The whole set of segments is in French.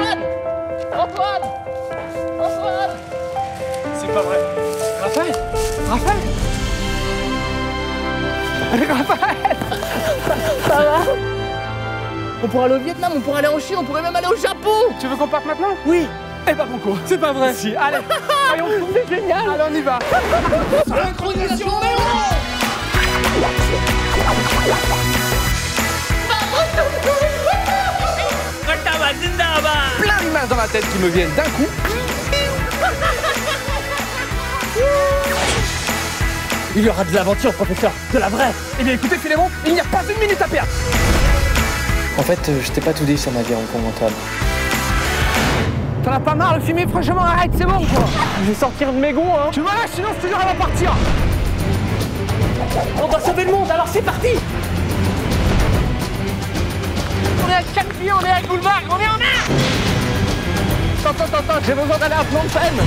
Antoine! Antoine! Antoine! C'est pas vrai. Raphaël! Raphaël! Raphaël! Ça va? On pourra aller au Vietnam, on pourra aller en Chine, on pourrait même aller au Japon! Tu veux qu'on parte maintenant? Oui! Eh ben Banco, c'est pas vrai. Si, allez, voyons, c'est génial. Allez, on y va. Synchronisation Plein d'images dans la tête qui me viennent d'un coup. Il y aura de l'aventure, professeur, de la vraie! Eh bien écoutez Philémon, il n'y a pas une minute à perdre. En fait, je t'ai pas tout dit sur ma vie en Hong Kong, Antoine. T'en as pas marre de filmer? Franchement, arrête, c'est bon quoi. Je vais sortir de mes gonds, hein! Tu me lâches, sinon je te jure, elle va partir. On doit sauver le monde, alors c'est parti! On est à Calvi, on est à Gulmarg, on est en mer! Attends, j'ai besoin d'aller à Phnom Penh.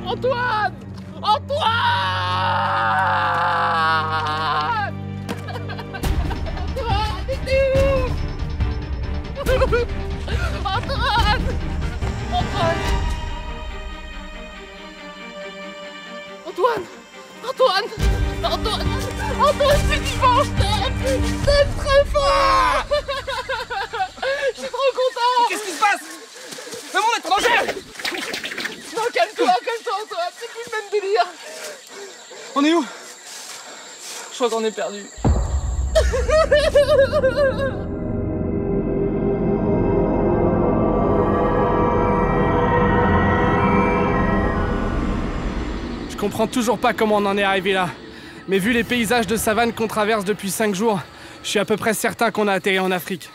Antoine! Antoine! Antoine, t'es où? Antoine! Antoine! Antoine! Antoine! Antoine! Antoine, c'est dimanche, t'es très fort! Je suis trop content! Qu'est-ce qui se passe? Le monde est en danger. Non, calme-toi, Antoine, c'est plus le même délire! On est où? Je crois qu'on est perdu. Je comprends toujours pas comment on en est arrivé là. Mais vu les paysages de savane qu'on traverse depuis 5 jours, je suis à peu près certain qu'on a atterri en Afrique.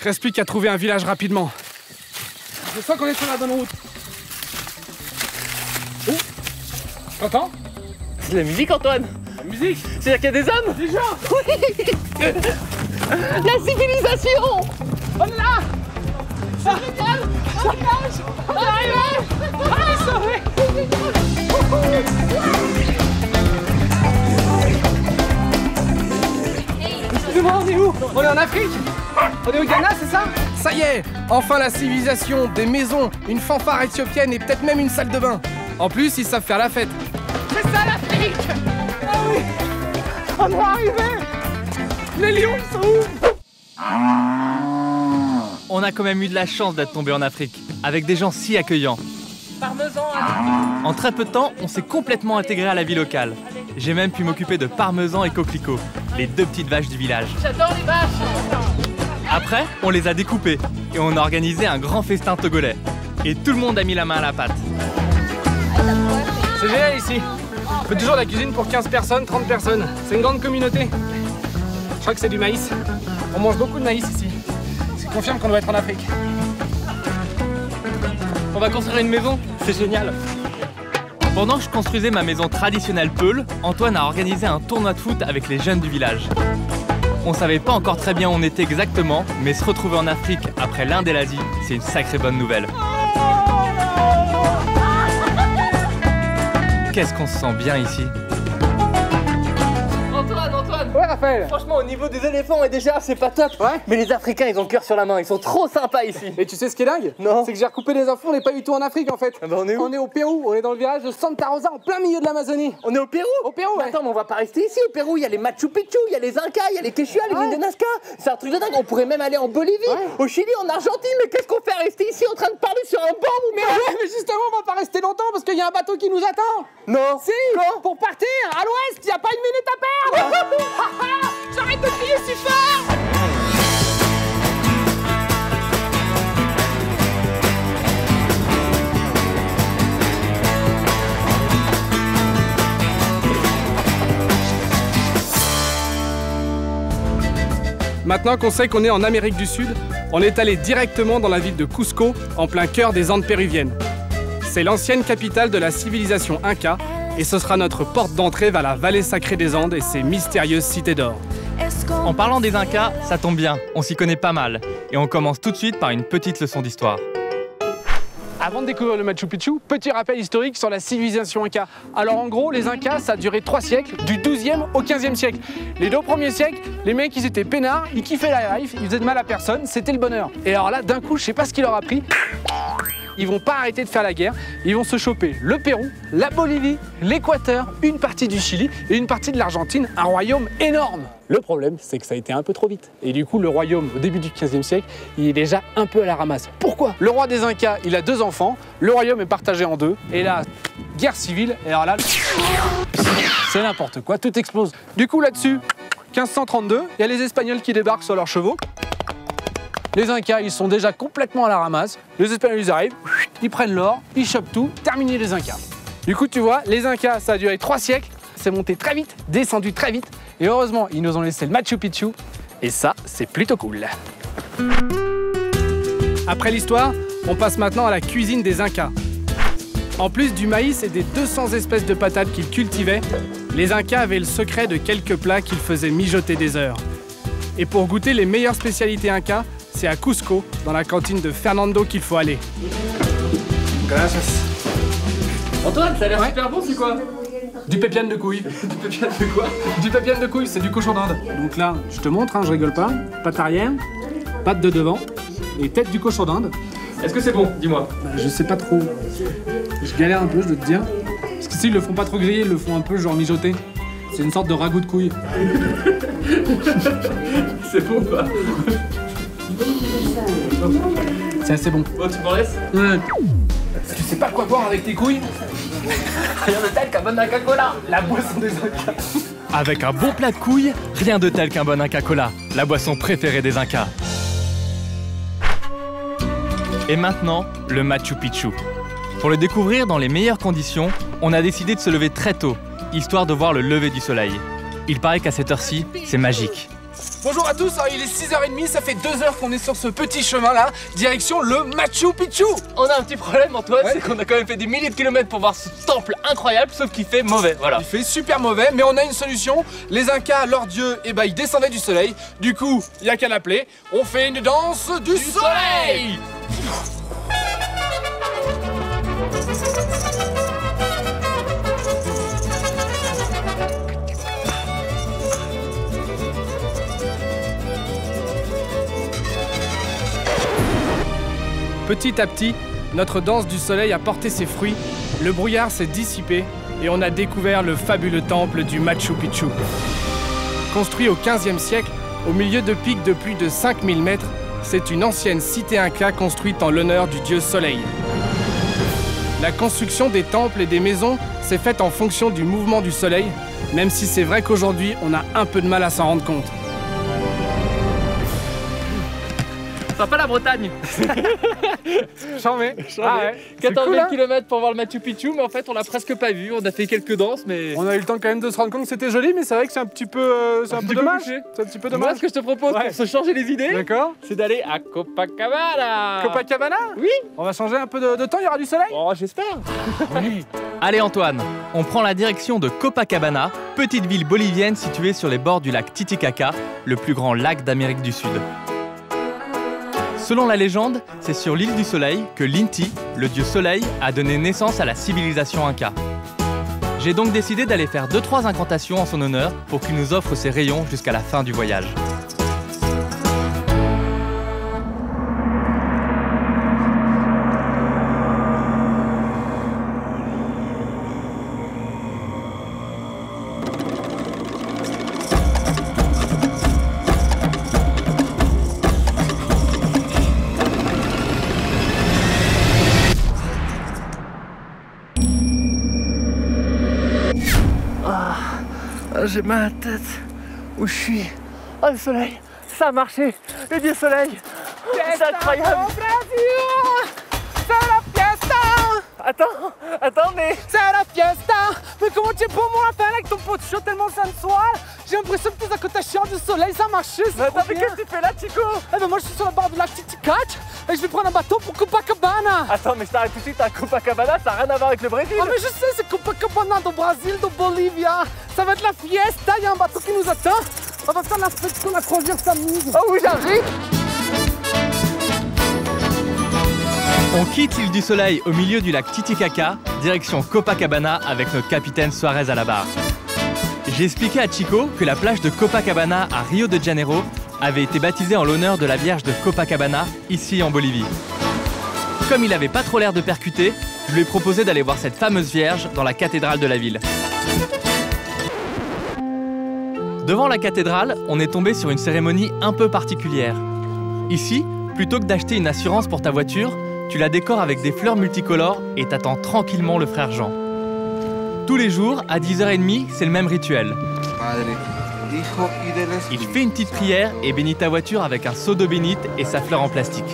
Reste plus qu'à trouver un village rapidement. Je sens qu'on est sur la bonne route. Oh! T'entends? C'est de la musique, Antoine! La musique? C'est-à-dire qu'il y a des hommes? Des gens! Oui! La civilisation! On est là! C'est génial! On nage! On est arrivé! Allez, sauvé! Excusez-moi, on est où? On est en Afrique? On est au Ghana, c'est ça? Ça y est! Enfin la civilisation, des maisons, une fanfare éthiopienne et peut-être même une salle de bain. En plus, ils savent faire la fête. C'est ça l'Afrique! Ah oui! On est arrivé! Les lions, ils sont où? On a quand même eu de la chance d'être tombé en Afrique, avec des gens si accueillants. Parmesan! En très peu de temps, on s'est complètement intégré à la vie locale. J'ai même pu m'occuper de parmesan et coquelicots, les 2 petites vaches du village. J'adore les vaches! Après, on les a découpées et on a organisé un grand festin togolais. Et tout le monde a mis la main à la pâte. C'est génial ici. On fait toujours la cuisine pour 15 personnes, 30 personnes. C'est une grande communauté. Je crois que c'est du maïs. On mange beaucoup de maïs ici. Ça confirme qu'on doit être en Afrique. On va construire une maison, c'est génial. Pendant que je construisais ma maison traditionnelle Peul, Antoine a organisé un tournoi de foot avec les jeunes du village. On savait pas encore très bien où on était exactement, mais se retrouver en Afrique après l'Inde et l'Asie, c'est une sacrée bonne nouvelle. Qu'est-ce qu'on se sent bien ici. Antoine! Ouais, Raphaël. Franchement, au niveau des éléphants et déjà, c'est pas top! Ouais. Mais les Africains, ils ont le cœur sur la main, ils sont trop sympas ici! Et tu sais ce qui est dingue? Non. C'est que j'ai recoupé les infos, on n'est pas du tout en Afrique en fait. Ah bah on est où? On est au Pérou, on est dans le village de Santa Rosa en plein milieu de l'Amazonie. On est au Pérou? Au Pérou, Mais ouais. attends, mais on va pas rester ici au Pérou, il y a les Machu Picchu, il y a les Incas, il y a les Quechua, les mines de Nazca. C'est un truc de dingue, on pourrait même aller en Bolivie, au Chili, en Argentine, mais qu'est-ce qu'on fait rester ici en train de parler sur un banc ou Mais ouais, mais justement, on va pas rester longtemps parce qu'il y a un bateau qui nous attend. Non! Si, pour partir à l'ouest, il n'y a pas une minute à perdre. J'arrête de crier si fort. Maintenant qu'on sait qu'on est en Amérique du Sud, on est allé directement dans la ville de Cusco, en plein cœur des Andes péruviennes. C'est l'ancienne capitale de la civilisation Inca et ce sera notre porte d'entrée vers la vallée sacrée des Andes et ses mystérieuses cités d'or. En parlant des Incas, ça tombe bien, on s'y connaît pas mal. Et on commence tout de suite par une petite leçon d'histoire. Avant de découvrir le Machu Picchu, petit rappel historique sur la civilisation Inca. Alors en gros, les Incas, ça a duré 3 siècles, du 12e au 15e siècle. Les 2 premiers siècles, les mecs, ils étaient peinards, ils kiffaient la life, ils faisaient de mal à personne, c'était le bonheur. Et alors là, d'un coup, je sais pas ce qui leur a pris. Ils vont pas arrêter de faire la guerre, ils vont se choper le Pérou, la Bolivie, l'Équateur, une partie du Chili et une partie de l'Argentine, un royaume énorme. Le problème, c'est que ça a été un peu trop vite. Et du coup, le royaume, au début du 15e siècle, il est déjà un peu à la ramasse. Pourquoi? Le roi des Incas, il a 2 enfants, le royaume est partagé en 2, et là, guerre civile, et alors là, c'est n'importe quoi, tout explose. Du coup, là-dessus, 1532, il y a les Espagnols qui débarquent sur leurs chevaux. Les Incas, ils sont déjà complètement à la ramasse. Les Espagnols, ils arrivent, ils prennent l'or, ils chopent tout, terminé les Incas. Du coup, tu vois, les Incas, ça a duré 3 siècles, c'est monté très vite, descendu très vite. Et heureusement, ils nous ont laissé le Machu Picchu. Et ça, c'est plutôt cool. Après l'histoire, on passe maintenant à la cuisine des Incas. En plus du maïs et des 200 espèces de patates qu'ils cultivaient, les Incas avaient le secret de quelques plats qu'ils faisaient mijoter des heures. Et pour goûter les meilleures spécialités Incas, c'est à Cusco, dans la cantine de Fernando, qu'il faut aller. Gracias. Antoine, ça a l'air super bon, c'est quoi? Du pépiane de couille. Du pépiane de quoi? Du pépiane de couille, c'est du cochon d'Inde. Donc là, je te montre, hein, je rigole pas. Patte arrière, patte de devant et tête du cochon d'Inde. Est-ce que c'est bon? Dis-moi. Bah, je sais pas trop. Je galère un peu, je dois te dire. Parce qu'ici, ils le font pas trop griller, ils le font un peu genre mijoter. C'est une sorte de ragoût de couille. C'est bon quoi? C'est assez bon. Bon, tu m'en laisses? Ouais. Tu sais pas quoi boire avec tes couilles? Rien de tel qu'un bon Inca Cola, la boisson des Incas. Avec un bon plat de couilles, rien de tel qu'un bon Inca Cola, la boisson préférée des Incas. Et maintenant, le Machu Picchu. Pour le découvrir dans les meilleures conditions, on a décidé de se lever très tôt, histoire de voir le lever du soleil. Il paraît qu'à cette heure-ci, c'est magique. Bonjour à tous, il est 6h30, ça fait 2 heures qu'on est sur ce petit chemin là, direction le Machu Picchu. On a un petit problème Antoine, Ouais. c'est qu'on a quand même fait des milliers de kilomètres pour voir ce temple incroyable, sauf qu'il fait mauvais, voilà. Il fait super mauvais, mais on a une solution. Les Incas, leur dieu, eh ben, ils descendaient du soleil. Du coup, il n'y a qu'à l'appeler. On fait une danse du soleil. Petit à petit, notre danse du soleil a porté ses fruits, le brouillard s'est dissipé et on a découvert le fabuleux temple du Machu Picchu. Construit au XVe siècle, au milieu de pics de plus de 5000 mètres, c'est une ancienne cité inca construite en l'honneur du dieu soleil. La construction des temples et des maisons s'est faite en fonction du mouvement du soleil, même si c'est vrai qu'aujourd'hui, on a un peu de mal à s'en rendre compte. Ça va pas la Bretagne. J'en mets. Ah ouais. 14 cool, 000 hein. km pour voir le Machu Picchu, mais en fait on l'a presque pas vu, on a fait quelques danses, mais... On a eu le temps quand même de se rendre compte que c'était joli, mais c'est vrai que c'est un petit peu, c'est un peu dommage. compliqué. C'est un petit peu Moi dommage. ce que je te propose Ouais. pour se changer les idées, D'accord. c'est d'aller à Copacabana. Copacabana. Oui. On va changer un peu de temps, il y aura du soleil. Oh j'espère. Allez Antoine, on prend la direction de Copacabana, petite ville bolivienne située sur les bords du lac Titicaca, le plus grand lac d'Amérique du Sud. Selon la légende, c'est sur l'île du Soleil que l'Inti, le dieu soleil, a donné naissance à la civilisation Inca. J'ai donc décidé d'aller faire 2-3 incantations en son honneur pour qu'il nous offre ses rayons jusqu'à la fin du voyage. J'ai mal à la tête. Où je suis? Oh le soleil, ça a marché. Le dieu soleil. C'est incroyable. C'est la fiesta. Attends, mais... C'est la fiesta. Mais comment tu es pour moi la fin avec ton pot de chaud tellement sensuel? J'ai l'impression que tes accotations du soleil ça a marché. Attends, mais qu'est-ce que tu fais là, Chico? Eh ben moi je suis sur le bord du lac Titicaca. et je vais prendre un bateau pour Copacabana. Attends, mais je t'arrête tout de suite, Copacabana, ça n'a rien à voir avec le Brésil. Ah mais je sais, c'est Copacabana do Brésil, de Bolivia. Ça va être la fiesta, il y a un bateau qui nous attend. On va faire la fête quand la croisière s'amuse. Oh oui, j'arrive. On quitte l'île du Soleil au milieu du lac Titicaca, direction Copacabana avec notre capitaine Suarez à la barre. J'ai expliqué à Chico que la plage de Copacabana à Rio de Janeiro avait été baptisée en l'honneur de la Vierge de Copacabana, ici en Bolivie. Comme il avait pas trop l'air de percuter, je lui ai proposé d'aller voir cette fameuse Vierge dans la cathédrale de la ville. Devant la cathédrale, on est tombé sur une cérémonie un peu particulière. Ici, plutôt que d'acheter une assurance pour ta voiture, tu la décores avec des fleurs multicolores et t'attends tranquillement le frère Jean. Tous les jours, à 10h30, c'est le même rituel. Il fait une petite prière et bénit ta voiture avec un seau d'eau bénite et sa fleur en plastique.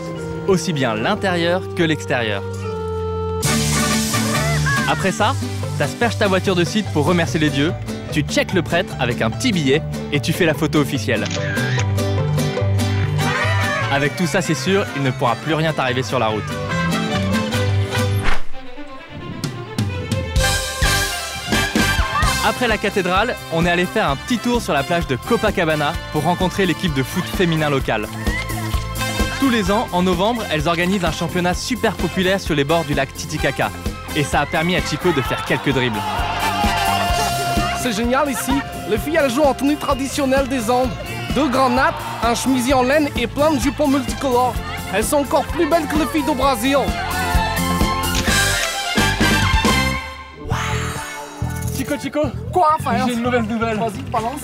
Aussi bien l'intérieur que l'extérieur. Après ça, t'asperges ta voiture de cire pour remercier les dieux, tu checkes le prêtre avec un petit billet et tu fais la photo officielle. Avec tout ça, c'est sûr, il ne pourra plus rien t'arriver sur la route. Après la cathédrale, on est allé faire un petit tour sur la plage de Copacabana pour rencontrer l'équipe de foot féminin locale. Tous les ans, en novembre, elles organisent un championnat super populaire sur les bords du lac Titicaca. Et ça a permis à Chico de faire quelques dribbles. C'est génial ici. Les filles, elles jouent en tenue traditionnelle des Andes. 2 grands nappes, un chemisier en laine et plein de jupons multicolores. Elles sont encore plus belles que les filles du Brésil. Chico, Quoi, Raphaël? j'ai une mauvaise nouvelle. Vas-y, balance.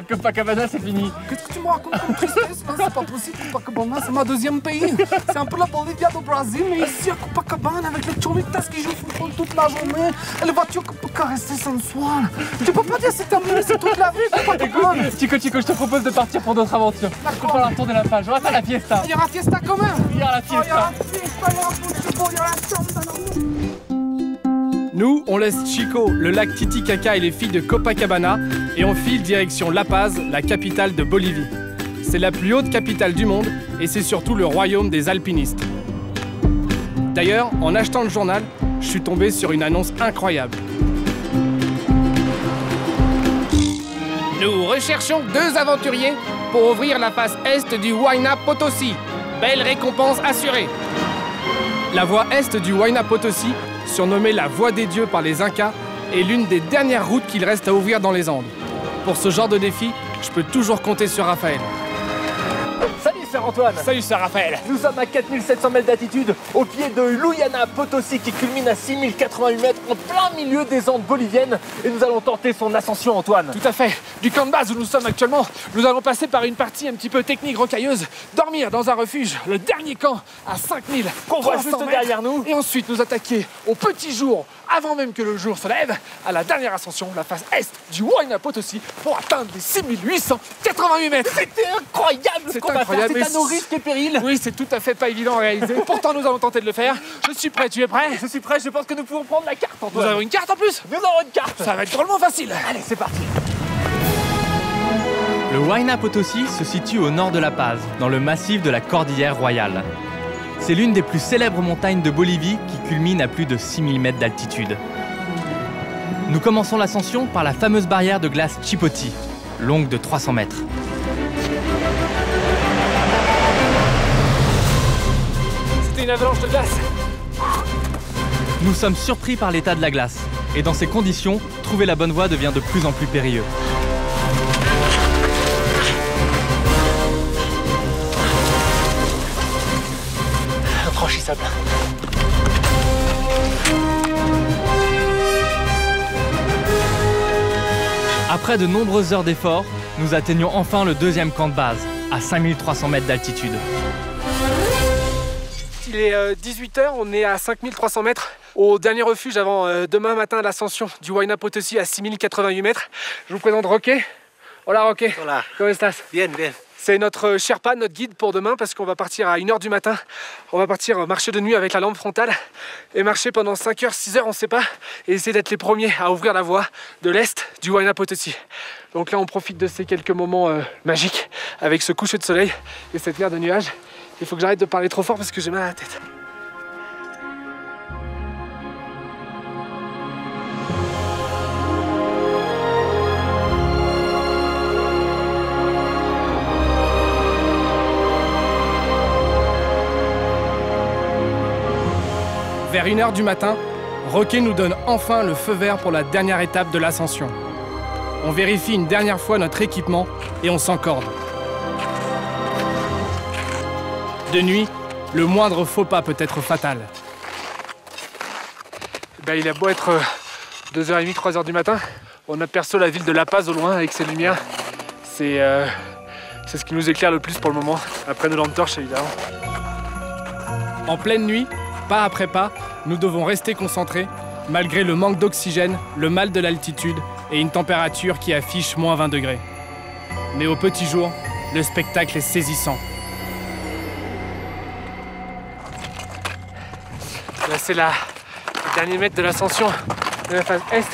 Copacabana, c'est fini. Qu'est-ce que tu me racontes comme tristesse? Non, c'est pas possible. Copacabana, c'est ma deuxième pays. C'est un peu la Bolivia du Brésil, mais ici à Copacabana, avec les cholitas qui jouent au football toute la journée, et les voitures qu'on peut caresser sans soin. Tu peux pas dire c'est terminé, c'est toute la vie, Copacabana. Chico, je te propose de partir pour d'autres aventures. On va retourner la page, on va faire la fiesta. Il y aura fiesta quand même. Il y a la Il y aura fiesta. fiesta, il y aura football, il y aura samba. Nous, on laisse Chico, le lac Titicaca et les filles de Copacabana et on file direction La Paz, la capitale de Bolivie. C'est la plus haute capitale du monde et c'est surtout le royaume des alpinistes. D'ailleurs, en achetant le journal, je suis tombé sur une annonce incroyable. Nous recherchons 2 aventuriers pour ouvrir la face est du Huayna Potosí. Belle récompense assurée. La voie est du Huayna Potosí, surnommée la Voie des Dieux par les Incas, est l'une des dernières routes qu'il reste à ouvrir dans les Andes. Pour ce genre de défi, je peux toujours compter sur Raphaël. Salut, Sir Antoine. Salut, Sir Raphaël. Nous sommes à 4700 mètres d'altitude, au pied de l'Huayna Potosí qui culmine à 6088 mètres en plein milieu des Andes boliviennes. Et nous allons tenter son ascension, Antoine. Tout à fait. Du camp de base où nous sommes actuellement, nous allons passer par une partie un petit peu technique rocailleuse, dormir dans un refuge, le dernier camp à 5000 Qu'on voit juste derrière nous. et ensuite nous attaquer au petit jour, avant même que le jour se lève, à la dernière ascension, la face est du Huayna Potosí, pour atteindre les 6888 mètres. C'était incroyable ce qu'on va faire, c'est à nos risques et périls. Oui, c'est tout à fait pas évident à réaliser. Pourtant, nous allons tenter de le faire. Je suis prêt, tu es prêt? Je suis prêt, je pense que nous pouvons prendre la carte, Nous Antoine. avons une carte en plus? Nous avons une carte. Ça va être drôlement facile. Allez, c'est parti. Le Huayna Potosí se situe au nord de La Paz, dans le massif de la Cordillère Royale. C'est l'une des plus célèbres montagnes de Bolivie qui culmine à plus de 6000 mètres d'altitude. Nous commençons l'ascension par la fameuse barrière de glace Chipoti, longue de 300 mètres. C'était une avalanche de glace. Nous sommes surpris par l'état de la glace. Et dans ces conditions, trouver la bonne voie devient de plus en plus périlleux. Infranchissable. Après de nombreuses heures d'efforts, nous atteignons enfin le 2e camp de base, à 5300 mètres d'altitude. Il est 18h, on est à 5300 mètres. Au dernier refuge avant demain matin l'ascension du Huayna Potosí à 6088 mètres. Je vous présente Roque. Hola Roque. Hola. ¿Cómo estás? Bien, bien. C'est notre Sherpa, notre guide pour demain, parce qu'on va partir à 1h du matin. On va partir marcher de nuit avec la lampe frontale et marcher pendant 5h, 6h, on ne sait pas, et essayer d'être les premiers à ouvrir la voie de l'est du Huayna Potosí. Donc là, on profite de ces quelques moments magiques avec ce coucher de soleil et cette mer de nuages. Il faut que j'arrête de parler trop fort parce que j'ai mal à la tête. Vers 1 h du matin, Roquet nous donne enfin le feu vert pour la dernière étape de l'ascension. On vérifie une dernière fois notre équipement et on s'encorde. De nuit, le moindre faux pas peut être fatal. Ben, il a beau être 2h30, 3h du matin, on aperçoit la ville de La Paz au loin avec ses lumières. C'est ce qui nous éclaire le plus pour le moment, après nos lampes torches évidemment. En pleine nuit, pas après pas, nous devons rester concentrés, malgré le manque d'oxygène, le mal de l'altitude et une température qui affiche moins 20 degrés. Mais au petit jour, le spectacle est saisissant. Là c'est le dernier mètre de l'ascension de la phase Est,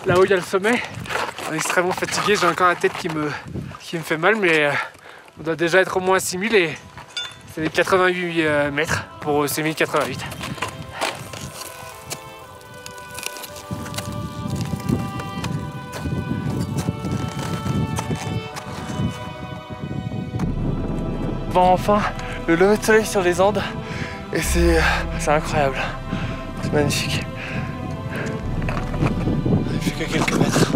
là où il y a le sommet. On est extrêmement fatigué, j'ai encore la tête qui me fait mal, mais on doit déjà être au moins à 6000 et c'est les 88 mètres pour ces 1088. Bon, enfin, le lever de soleil sur les Andes et c'est incroyable, c'est magnifique. Il fait que quelques mètres.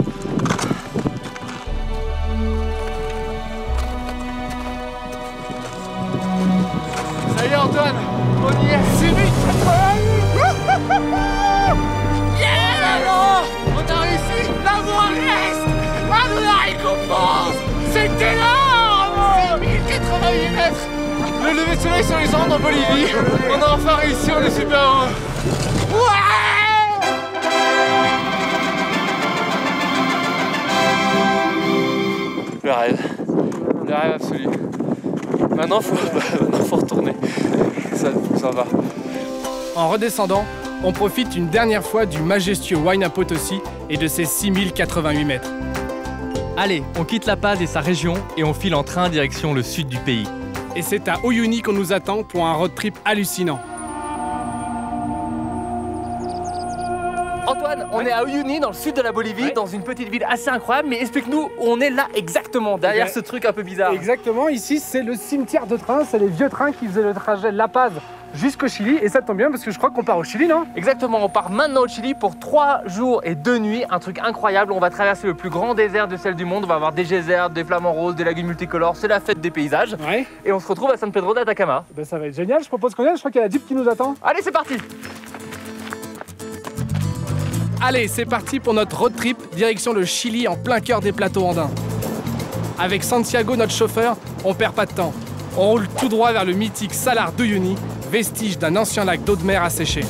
Ça y est Antoine, on y est, 6088. Yeah, alors, on a réussi, la voie reste, à de la récompense. C'est énorme. 1088 mètres. Le lever de soleil sur les Andes en Bolivie, on a enfin réussi, on est super heureux. Ouais. Le rêve absolu. Maintenant faut retourner, ça va. En redescendant, on profite une dernière fois du majestueux Huayna Potosí et de ses 6088 mètres. Allez, on quitte La Paz et sa région et on file en train direction le sud du pays. Et c'est à Uyuni qu'on nous attend pour un road trip hallucinant. Antoine, on est à Uyuni, dans le sud de la Bolivie, dans une petite ville assez incroyable, mais explique-nous où on est là exactement, derrière ce truc un peu bizarre. Exactement, ici c'est le cimetière de trains, c'est les vieux trains qui faisaient le trajet de La Paz jusqu'au Chili, et ça tombe bien parce que je crois qu'on part au Chili, non? Exactement, on part maintenant au Chili pour 3 jours et 2 nuits, un truc incroyable. On va traverser le plus grand désert de sel du monde, on va avoir des geysers, des flamants roses, des lagunes multicolores, c'est la fête des paysages. Ouais. Et on se retrouve à San Pedro d'Atacama. Ben, ça va être génial, je propose qu'on y aille, je crois qu'il y a la Jeep qui nous attend. Allez, c'est parti. Allez, c'est parti pour notre road trip, direction le Chili en plein cœur des plateaux andins. Avec Santiago, notre chauffeur, on perd pas de temps. On roule tout droit vers le mythique Salar d'Uyuni, vestige d'un ancien lac d'eau de mer asséché.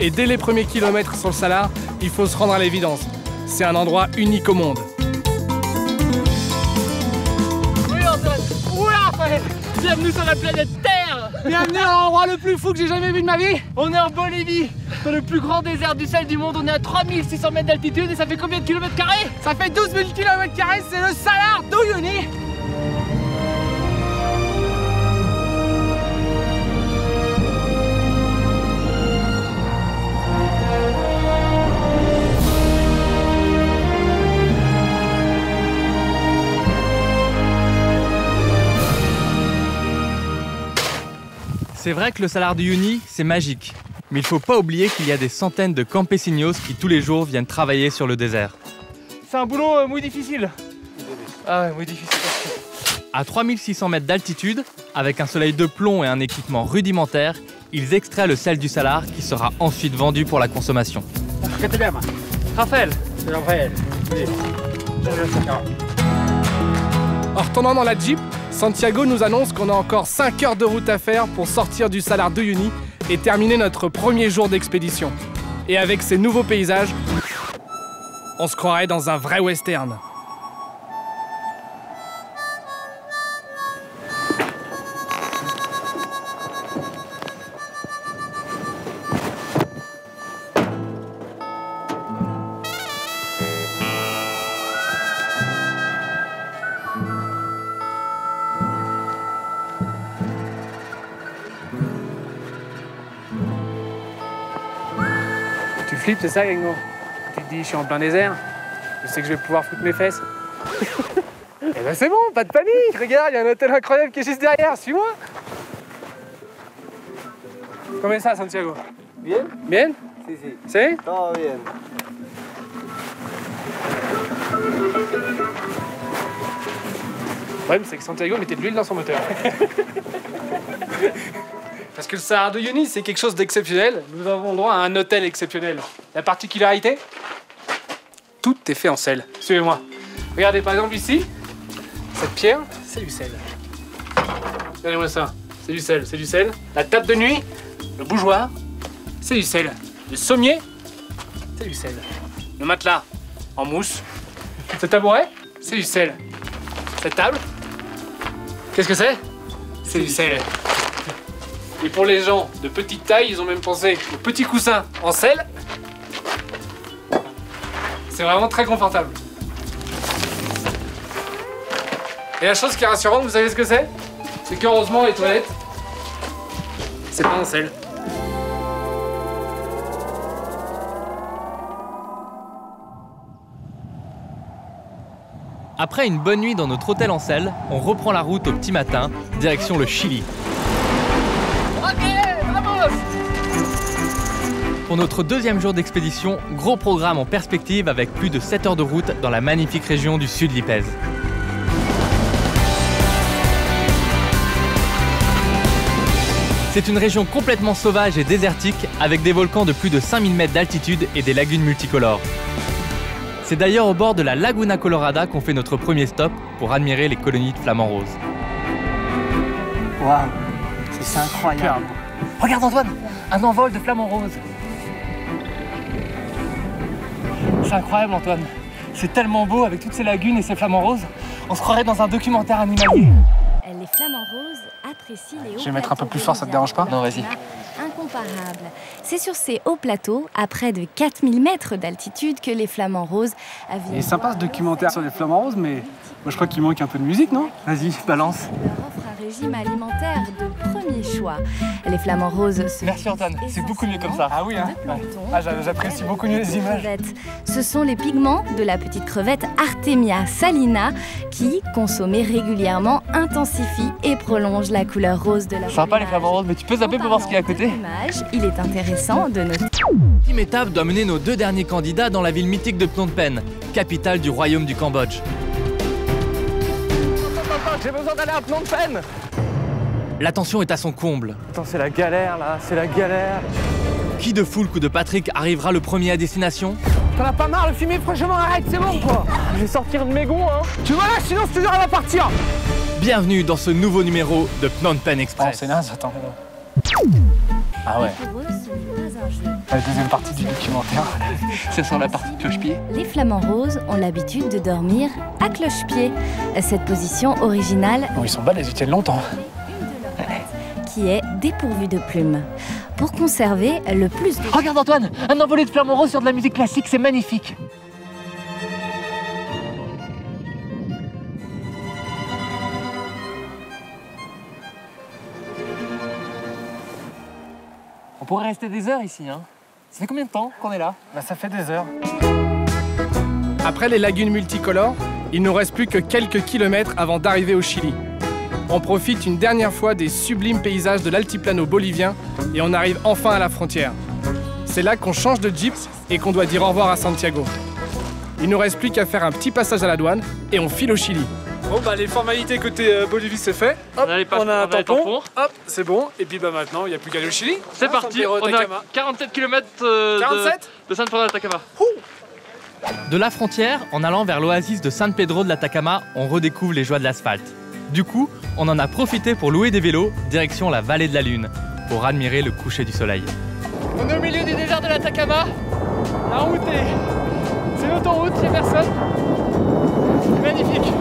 Et dès les premiers kilomètres sur le Salar, il faut se rendre à l'évidence. C'est un endroit unique au monde. Oui, Antoine. Oui, Raphaël. Bienvenue sur la planète Terre. Bienvenue à l'endroit le plus fou que j'ai jamais vu de ma vie. On est en Bolivie, dans le plus grand désert du sel du monde. On est à 3600 mètres d'altitude et ça fait combien de kilomètres carrés? Ça fait 12 000 km², c'est le Salar d'Uyuni. C'est vrai que le Salar d'Uyuni, c'est magique. Mais il faut pas oublier qu'il y a des centaines de campesinos qui tous les jours viennent travailler sur le désert. C'est un boulot muy difficile. Ah ouais, muy difficile. À 3600 mètres d'altitude, avec un soleil de plomb et un équipement rudimentaire, ils extraient le sel du Salar qui sera ensuite vendu pour la consommation. Raphaël. En retournant dans la Jeep, Santiago nous annonce qu'on a encore 5 heures de route à faire pour sortir du Salar d'Uyuni et terminer notre premier jour d'expédition. Et avec ces nouveaux paysages, on se croirait dans un vrai western. Tu flippes, c'est ça, Gringo? Tu te dis, je suis en plein désert, je sais que je vais pouvoir foutre mes fesses. Eh ben c'est bon, pas de panique, regarde, il y a un hôtel incroyable qui est juste derrière, suis-moi. Comment ça, Santiago? Bien? Bien? Sí, sí. C'est? Todo bien. Le problème, c'est que Santiago mettait de l'huile dans son moteur. Parce que le Sahara de Uyuni, c'est quelque chose d'exceptionnel. Nous avons le droit à un hôtel exceptionnel. La particularité, tout est fait en sel. Suivez-moi. Regardez, par exemple, ici, cette pierre, c'est du sel. Regardez-moi ça, c'est du sel, c'est du sel. La table de nuit, le bougeoir, c'est du sel. Le sommier, c'est du sel. Le matelas, en mousse. Ce tabouret, c'est du sel. Cette table, qu'est-ce que c'est? C'est du sel. Et pour les gens de petite taille, ils ont même pensé aux petits coussins en sel. C'est vraiment très confortable. Et la chose qui est rassurante, vous savez ce que c'est? C'est qu'heureusement, les toilettes, c'est pas en sel. Après une bonne nuit dans notre hôtel en sel, on reprend la route au petit matin, direction le Chili. Pour notre deuxième jour d'expédition, gros programme en perspective avec plus de 7 heures de route dans la magnifique région du sud Lipèze. C'est une région complètement sauvage et désertique avec des volcans de plus de 5000 mètres d'altitude et des lagunes multicolores. C'est d'ailleurs au bord de la Laguna Colorada qu'on fait notre premier stop pour admirer les colonies de flamants roses. Waouh, c'est incroyable. Regarde Antoine, un envol de flamants roses. C'est incroyable Antoine. C'est tellement beau avec toutes ces lagunes et ces flamants roses. On se croirait dans un documentaire animalier. Les flamants roses apprécient les hauts plateaux. Je vais mettre un peu plus fort, ça te dérange pas? Non, vas-y. Incomparable. C'est sur ces hauts plateaux, à près de 4000 mètres d'altitude, que les flamants roses viennent. Il est sympa ce documentaire sur les flamants roses, mais moi je crois qu'il manque un peu de musique, non? Vas-y, balance. Leur offre un régime alimentaire de premier choix. Les flamants roses se Merci Antoine, c'est beaucoup mieux comme ça. Ah oui, hein? de plancton, Ah, j'apprécie beaucoup mieux les images. crevettes. Ce sont les pigments de la petite crevette Artemia salina qui, consommés régulièrement, intensifient et prolongent la couleur rose de la Sympa les flamants roses, mais tu peux zapper pour voir ce qu'il y a à côté? Il est intéressant de noter. L'ultime étape doit mener nos deux derniers candidats dans la ville mythique de Phnom Penh, capitale du royaume du Cambodge. J'ai besoin d'aller à Phnom Penh. La tension est à son comble. Attends, c'est la galère là, c'est la galère. Qui de Foulk ou de Patrick arrivera le premier à destination? T'en as pas marre, le fumier, franchement, arrête, c'est bon quoi. Je vais sortir de mes gonds, hein. Tu vois là, sinon je te dirai à partir. Bienvenue dans ce nouveau numéro de Phnom Penh Express. c'est naze, attends. Ah ouais, Pour eux, ce n'est pas un jeu. la deuxième partie du documentaire. Ça sent la partie cloche-pied. Les flamants roses ont l'habitude de dormir à cloche-pied. Cette position originale Bon, ils sont balèzes, ils tiennent longtemps. une de leurs pattes qui est dépourvue de plumes. Pour conserver le plus de... Regarde Antoine, un envolé de flamants roses sur de la musique classique, c'est magnifique. On pourrait rester des heures ici, hein. Ça fait combien de temps qu'on est là? Bah ça fait des heures. Après les lagunes multicolores, il ne nous reste plus que quelques kilomètres avant d'arriver au Chili. On profite une dernière fois des sublimes paysages de l'altiplano bolivien et on arrive enfin à la frontière. C'est là qu'on change de jeep et qu'on doit dire au revoir à Santiago. Il ne nous reste plus qu'à faire un petit passage à la douane et on file au Chili. Bon bah les formalités côté Bolivie c'est fait. Hop, on a un tampon. Hop, c'est bon. Et puis bah maintenant il n'y a plus qu'à aller au Chili. C'est parti, on est à 47 km 47 de San Pedro de l'Atacama. De la frontière, en allant vers l'oasis de San Pedro de l'Atacama, on redécouvre les joies de l'asphalte. Du coup, on en a profité pour louer des vélos, direction la vallée de la Lune, pour admirer le coucher du soleil. On est au milieu du désert de l'Atacama. La route c'est l'autoroute, il n'y a personne. C'est magnifique.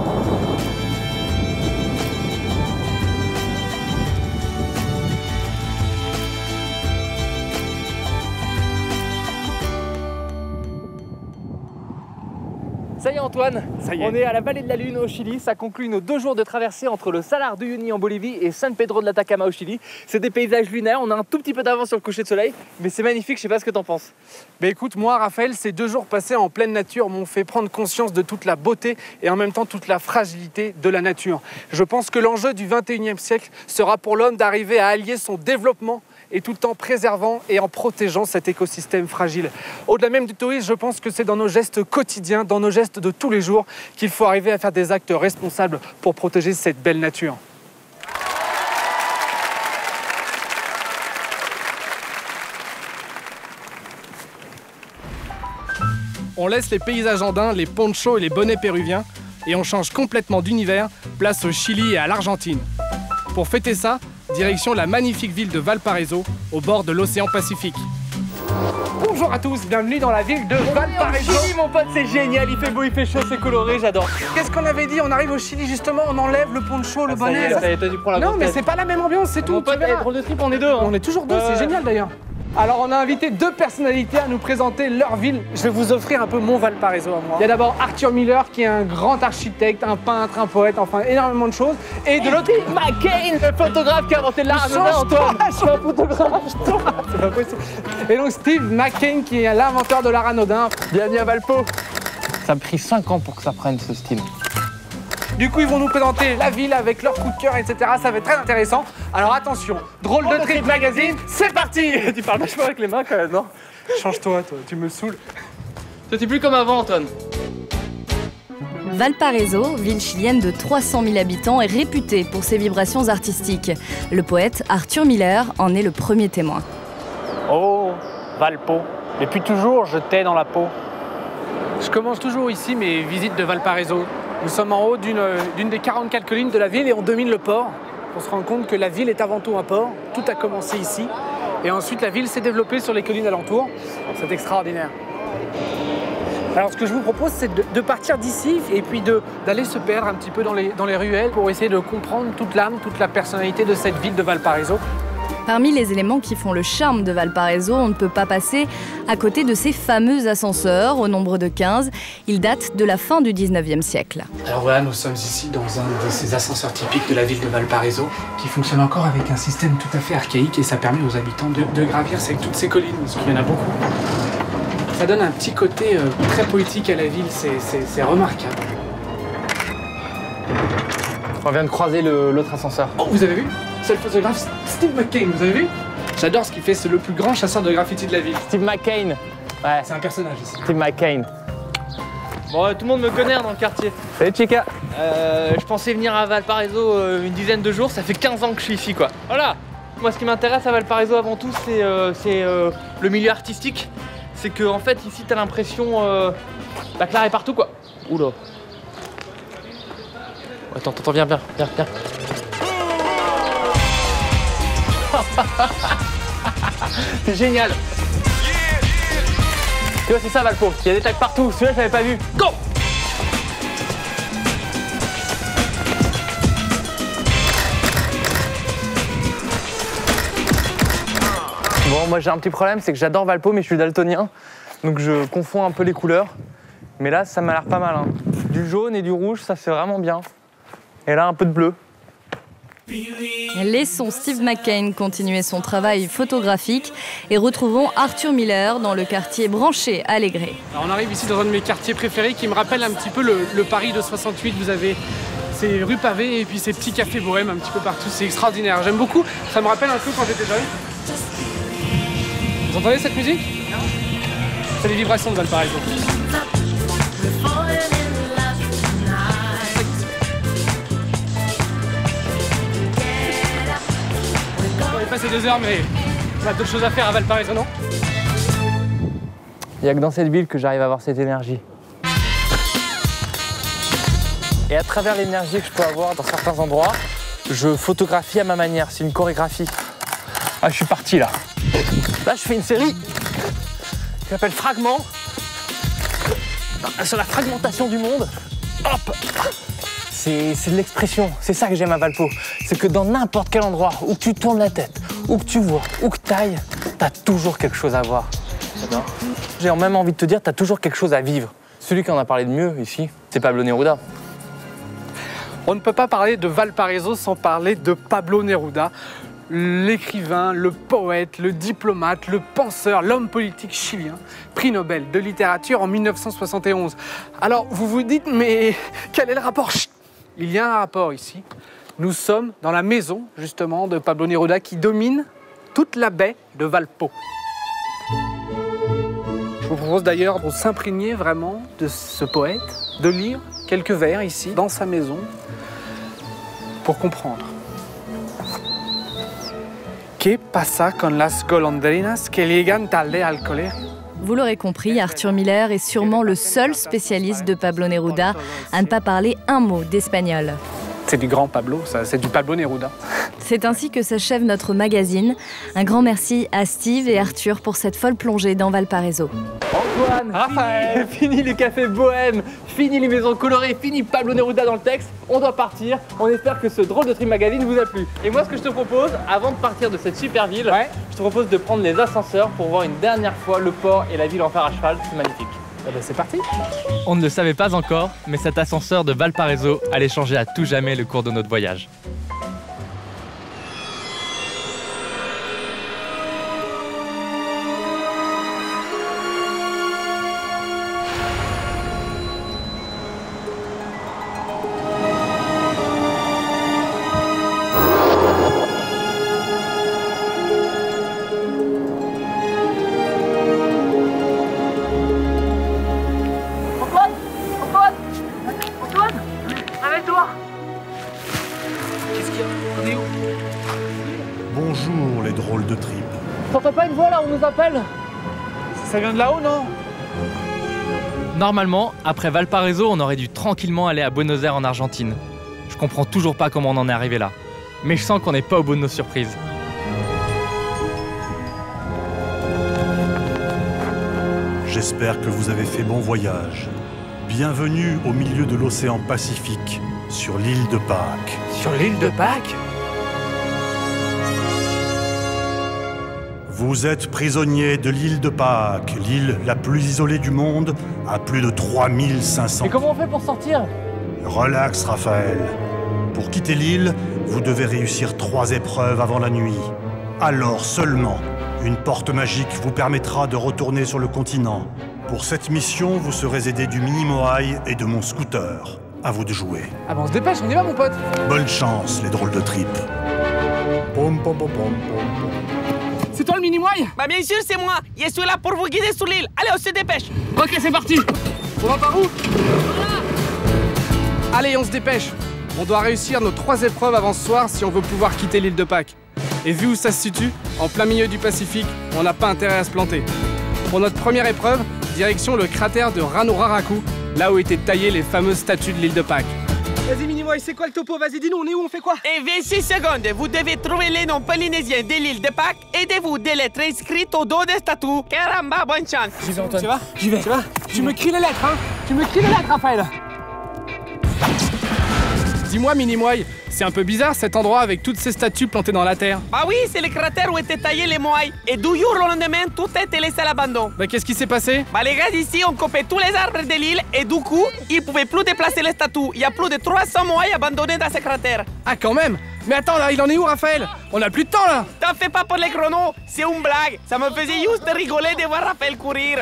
Ça y est Antoine, Ça y est. on est à la vallée de la Lune au Chili. Ça conclut nos 2 jours de traversée entre le Salar de Uyuni en Bolivie et San Pedro de l'Atacama au Chili. C'est des paysages lunaires, on a un tout petit peu d'avance sur le coucher de soleil, mais c'est magnifique, je sais pas ce que t'en penses. Bah écoute, moi, Raphaël, ces 2 jours passés en pleine nature m'ont fait prendre conscience de toute la beauté et en même temps toute la fragilité de la nature. Je pense que l'enjeu du 21e siècle sera pour l'homme d'arriver à allier son développement et tout en préservant et en protégeant cet écosystème fragile. Au-delà même du tourisme, je pense que c'est dans nos gestes quotidiens, dans nos gestes de tous les jours, qu'il faut arriver à faire des actes responsables pour protéger cette belle nature. On laisse les paysages andins, les ponchos et les bonnets péruviens et on change complètement d'univers, place au Chili et à l'Argentine. Pour fêter ça, direction la magnifique ville de Valparaiso, au bord de l'océan Pacifique. Bonjour à tous, bienvenue dans la ville de Valparaiso. Chili mon pote, c'est génial, il fait beau, il fait chaud, c'est coloré, j'adore. Qu'est-ce qu'on avait dit? On arrive au Chili justement, on enlève le poncho, le bonnet. Ça y est, t'as dû prendre la Non grosse mais tête. c'est pas la même ambiance, c'est tout. Mon tu pote, verras. drôle de trip, on est 2. Hein. On est toujours 2, c'est génial d'ailleurs. Alors on a invité 2 personnalités à nous présenter leur ville. Je vais vous offrir un peu mon Valparaiso à moi. Il y a d'abord Arthur Miller qui est un grand architecte, un peintre, un poète, enfin énormément de choses. Et de l'autre, Steve McCain, le photographe qui a inventé l'art de Antoine. Je suis un photographe, c'est pas possible. Et donc Steve McCain qui est l'inventeur de l'art anodin. Bienvenue à Valpo. Ça a pris 5 ans pour que ça prenne ce style. Du coup, ils vont nous présenter la ville avec leur coup de cœur, etc. Ça va être très intéressant. Alors attention, Drôle de Trip Magazine, c'est parti. Tu parles vachement avec les mains quand même, non? Change-toi, toi, tu me saoules. C'était plus comme avant, Antoine. Valparaiso, ville chilienne de 300 000 habitants, est réputée pour ses vibrations artistiques. Le poète Arthur Miller en est le premier témoin. Oh, Valpo. Depuis toujours, je tais dans la peau. Je commence toujours ici mes visites de Valparaiso. Nous sommes en haut d'une des 44 collines de la ville et on domine le port. On se rend compte que la ville est avant tout un port. Tout a commencé ici. Et ensuite, la ville s'est développée sur les collines alentours. C'est extraordinaire. Alors, ce que je vous propose, c'est de partir d'ici et puis d'aller se perdre un petit peu dans les ruelles pour essayer de comprendre toute l'âme, toute la personnalité de cette ville de Valparaiso. Parmi les éléments qui font le charme de Valparaiso, on ne peut pas passer à côté de ces fameux ascenseurs, au nombre de 15. Ils datent de la fin du 19e siècle. Alors voilà, nous sommes ici dans un de ces ascenseurs typiques de la ville de Valparaiso qui fonctionne encore avec un système tout à fait archaïque et ça permet aux habitants de gravir toutes ces collines, parce qu'il y en a beaucoup. Ça donne un petit côté très poétique à la ville, c'est remarquable. On vient de croiser l'autre ascenseur. Oh, vous avez vu? C'est le photographe Steve McCain, vous avez vu? J'adore ce qu'il fait, c'est le plus grand chasseur de graffiti de la ville. Steve McCain. Ouais, C'est un personnage ici. Steve McCain. Bon, tout le monde me connaît dans le quartier. Salut Chica. Je pensais venir à Valparaiso une dizaine de jours, ça fait 15 ans que je suis ici quoi. Voilà. Moi ce qui m'intéresse à Valparaiso avant tout c'est le milieu artistique. C'est que en fait ici t'as l'impression que l'art est partout quoi. Oula. Attends, viens. C'est génial. Tu vois, c'est ça Valpo, il y a des tags partout, celui-là je l'avais pas vu. Go! Bon, moi j'ai un petit problème, c'est que j'adore Valpo mais je suis daltonien, donc je confonds un peu les couleurs. Mais là ça m'a l'air pas mal, hein. Du jaune et du rouge, ça c'est vraiment bien. Et là un peu de bleu. Laissons Steve McCain continuer son travail photographique et retrouvons Arthur Miller dans le quartier branché Allégret. Alors on arrive ici dans un de mes quartiers préférés qui me rappelle un petit peu le Paris de 68. Vous avez ces rues pavées et puis ces petits cafés bohèmes un petit peu partout. C'est extraordinaire, j'aime beaucoup. Ça me rappelle un peu quand j'étais jeune. Vous entendez cette musique? C'est les vibrations de Valparaiso. On est passé 2 heures, mais on a d'autres choses à faire à Valparaiso, non? Il n'y a que dans cette ville que j'arrive à avoir cette énergie. Et à travers l'énergie que je peux avoir dans certains endroits, je photographie à ma manière, c'est une chorégraphie. Ah, je suis parti là. Là, je fais une série qui s'appelle Fragments, sur la fragmentation du monde. Hop! C'est de l'expression, c'est ça que j'aime à Valpo. C'est que dans n'importe quel endroit où tu tournes la tête, où que tu vois, où que tu ailles, t'as toujours quelque chose à voir. J'ai même envie de te dire, t'as toujours quelque chose à vivre. Celui qui en a parlé de mieux ici, c'est Pablo Neruda. On ne peut pas parler de Valparaiso sans parler de Pablo Neruda, l'écrivain, le poète, le diplomate, le penseur, l'homme politique chilien, prix Nobel de littérature en 1971. Alors vous vous dites, mais quel est le rapport? Chut, il y a un rapport ici. Nous sommes dans la maison justement de Pablo Neruda qui domine toute la baie de Valpo. Je vous propose d'ailleurs de s'imprégner vraiment de ce poète, de lire quelques vers ici, dans sa maison, pour comprendre. ¿Qué pasa con las golondrinas que llegan tarde al colegio? Vous l'aurez compris, Arthur Miller est sûrement le seul spécialiste de Pablo Neruda à ne pas parler un mot d'espagnol. C'est du grand Pablo, ça, c'est du Pablo Neruda. C'est ainsi que s'achève notre magazine. Un grand merci à Steve et Arthur pour cette folle plongée dans Valparaiso. Antoine, Raphaël, fini les cafés bohèmes, fini les maisons colorées, fini Pablo Neruda dans le texte. On doit partir. On espère que ce drôle de Trip Magazine vous a plu. Et moi, ce que je te propose, avant de partir de cette super ville, je te propose de prendre les ascenseurs pour voir une dernière fois le port et la ville en fer à cheval. C'est magnifique. Eh ben, c'est parti. On ne le savait pas encore, mais cet ascenseur de Valparaiso allait changer à tout jamais le cours de notre voyage. Bonjour les drôles de tripes. T'entends pas une voix là, on nous appelle? Ça vient de là-haut, non? Normalement, après Valparaiso, on aurait dû tranquillement aller à Buenos Aires en Argentine. Je comprends toujours pas comment on en est arrivé là. Mais je sens qu'on n'est pas au bout de nos surprises. J'espère que vous avez fait bon voyage. Bienvenue au milieu de l'océan Pacifique, sur l'île de Pâques. Sur l'île de Pâques? Vous êtes prisonnier de l'île de Pâques, l'île la plus isolée du monde, à plus de 3500. Et comment on fait pour sortir? Relax, Raphaël. Pour quitter l'île, vous devez réussir 3 épreuves avant la nuit. Alors seulement, une porte magique vous permettra de retourner sur le continent. Pour cette mission, vous serez aidé du mini-moai et de mon scooter. À vous de jouer. Ah ben on se dépêche, on y va mon pote. Bonne chance, les drôles de tripes. Pom pom pom pom pom. C'est toi le mini-moy? Bah bien sûr c'est moi, je suis là pour vous guider sur l'île. Allez on se dépêche. Ok c'est parti. On va par où? Allez on se dépêche. On doit réussir nos 3 épreuves avant ce soir si on veut pouvoir quitter l'île de Pâques. Et vu où ça se situe, en plein milieu du Pacifique, on n'a pas intérêt à se planter. Pour notre première épreuve, direction le cratère de Ranoraraku, là où étaient taillées les fameuses statues de l'île de Pâques. Vas-y Minimoy, c'est quoi le topo? Vas-y dis-nous, on est où, on fait quoi? Et 26 secondes, vous devez trouver les noms polynésiens de l'île de Pâques. Aidez-vous des lettres inscrites au dos des statues. Caramba, bonne chance. J'y vais Antoine. Tu vas? J'y vais. Tu vas? Tu me cries les lettres, hein? Tu me cries les lettres, Raphaël. Dis-moi, Minimoy, c'est un peu bizarre cet endroit avec toutes ces statues plantées dans la terre. Bah oui, c'est le cratère où étaient taillés les moaïs. Et du jour au lendemain, tout a été laissé à l'abandon. Bah qu'est-ce qui s'est passé? Bah les gars d'ici ont coupé tous les arbres de l'île et du coup, ils pouvaient plus déplacer les statues. Il y a plus de 300 moaïs abandonnés dans ce cratère. Ah quand même. Mais attends là, il en est où Raphaël? On a plus de temps là. T'en fais pas pour les chronos, c'est une blague. Ça me faisait juste rigoler de voir Raphaël courir.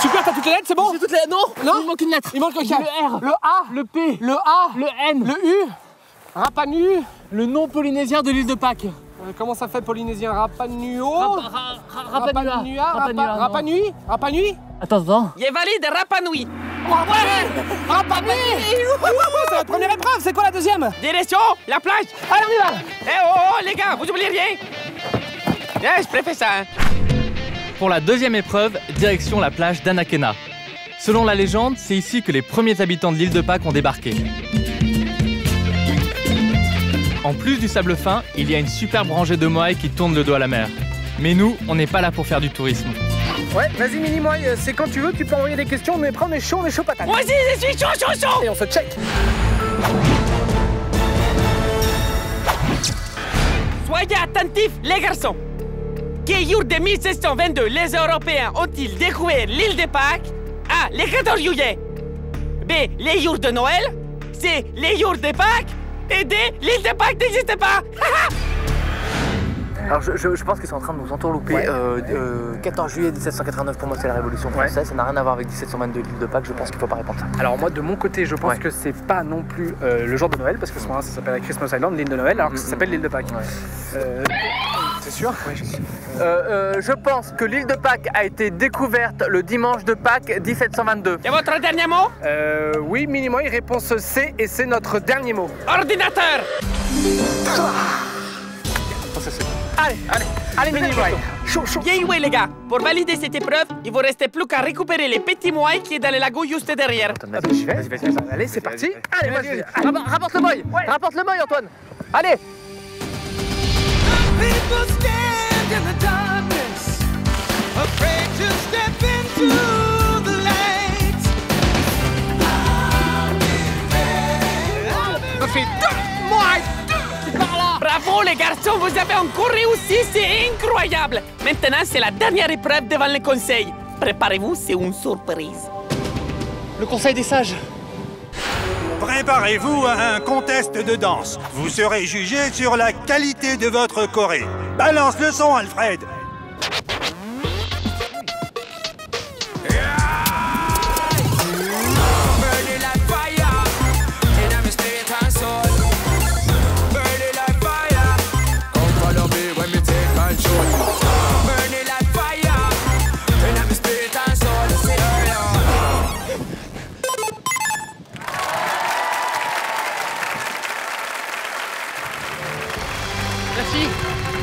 Super, t'as toutes les lettres, c'est bon? C'est toutes les lettres, non? Non? Il manque une lettre. Il manque lequel? Le R, le A, le P, le A, le N, le U, Rapa Nui. le nom polynésien de l'île de Pâques. Comment ça fait polynésien? Rapa Nuo? Rapa Nui? Rapa Nui? Attends. Il est valide, Rapa Nui. Rapa Nui. C'est la première épreuve, c'est quoi la deuxième? Direction, la plage. Allez, on y va. Oh, les gars, vous oubliez rien. Je préfère ça. Pour la deuxième épreuve, direction la plage d'Anakena. Selon la légende, c'est ici que les premiers habitants de l'île de Pâques ont débarqué. En plus du sable fin, il y a une superbe rangée de moaïs qui tournent le dos à la mer. Mais nous, on n'est pas là pour faire du tourisme. Ouais, vas-y Minimoy, c'est quand tu veux, tu peux envoyer des questions, mais après on est chaud patate. Moi aussi, je suis chaud. Et on se check. Soyez attentifs, les garçons. Quel jour de 1722 les Européens ont-ils découvert l'île de Pâques? A. Le 14 juillet. B. Les jours de Noël. C. Les jours de Pâques. Et D. L'île de Pâques n'existe pas. Alors je pense qu'ils sont en train de nous entourlouper. Ouais. 14 juillet 1789 pour moi c'est la Révolution française, ça n'a rien à voir avec 1722 l'île de Pâques, je pense qu'il faut pas répondre ça. Alors moi de mon côté je pense que c'est pas non plus le jour de Noël parce que ce moment ça s'appelle la Christmas Island, l'île de Noël, alors que ça s'appelle l'île de Pâques. C'est sûr? Je pense que l'île de Pâques a été découverte le dimanche de Pâques 1722. Et votre dernier mot? Oui, minimum, réponse C et c'est notre dernier mot. Ordinateur. Allez, Minimoy. Bien joué les gars. Pour valider cette épreuve, il vous restait plus qu'à récupérer les petits moyens qui est dans le lago juste derrière. Vas-y. Allez, c'est parti. Allez, vas-y. Rapporte le moy. Rapporte le moy, Antoine. Allez. Ça fait 2 mois. Bravo les garçons, vous avez encore réussi, c'est incroyable. Maintenant, c'est la dernière épreuve devant le conseil. Préparez-vous, c'est une surprise. Le conseil des sages. Préparez-vous à un contest de danse. Vous serez jugé sur la qualité de votre choré. Balance le son, Alfred.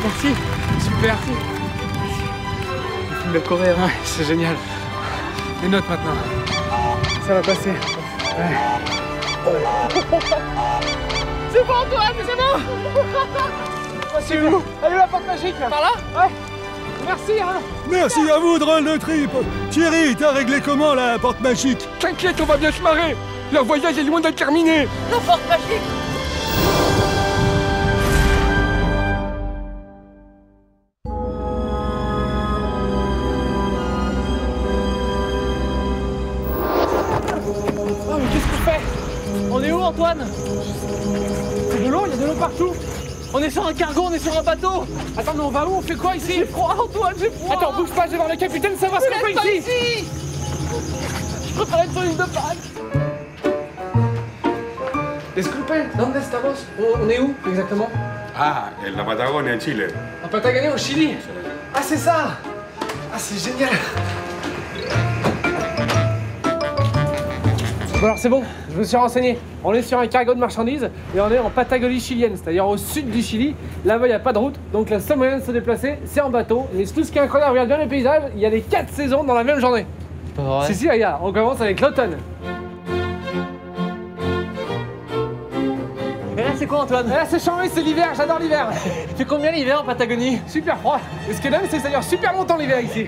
Merci, super. Le Corée, ouais, c'est génial. Les notes maintenant. Ça va passer. Ouais. C'est bon Antoine, c'est bon. C'est où? Elle est où la porte magique là? Par là? Ouais. Merci hein. Merci à vous, drôle de trip. Thierry, t'as réglé comment la porte magique? T'inquiète, on va bien se marrer. Leur voyage est loin d'être terminé. La porte magique. On est où Antoine? C'est de l'eau, il y a de l'eau partout. On est sur un cargo, on est sur un bateau. Attends, mais on va où? On fait quoi ici? J'ai froid Antoine, j'ai froid. Attends, bouge pas, je vais voir le capitaine savoir ce qu'on fait ici. Je préfère être sur l'île de Pâques. Disculpe, ¿dónde estamos? On est où exactement? Ah, en la Patagonia, en Chile. En Patagonie, au Chili. Ah, c'est ça. Ah, c'est génial. Bon alors c'est bon, je me suis renseigné. On est sur un cargo de marchandises et on est en Patagonie chilienne, c'est-à-dire au sud du Chili. Là-bas, il n'y a pas de route, donc le seul moyen de se déplacer, c'est en bateau. Et tout ce qui est incroyable, regarde bien les paysages, il y a les 4 saisons dans la même journée. Pas vrai. Si, regarde, on commence avec l'automne. Et là c'est quoi Antoine? Et là c'est changé, c'est l'hiver, j'adore l'hiver. Il fait combien l'hiver en Patagonie? Super froid. Et ce qui est dingue, c'est que ça dure super longtemps l'hiver ici.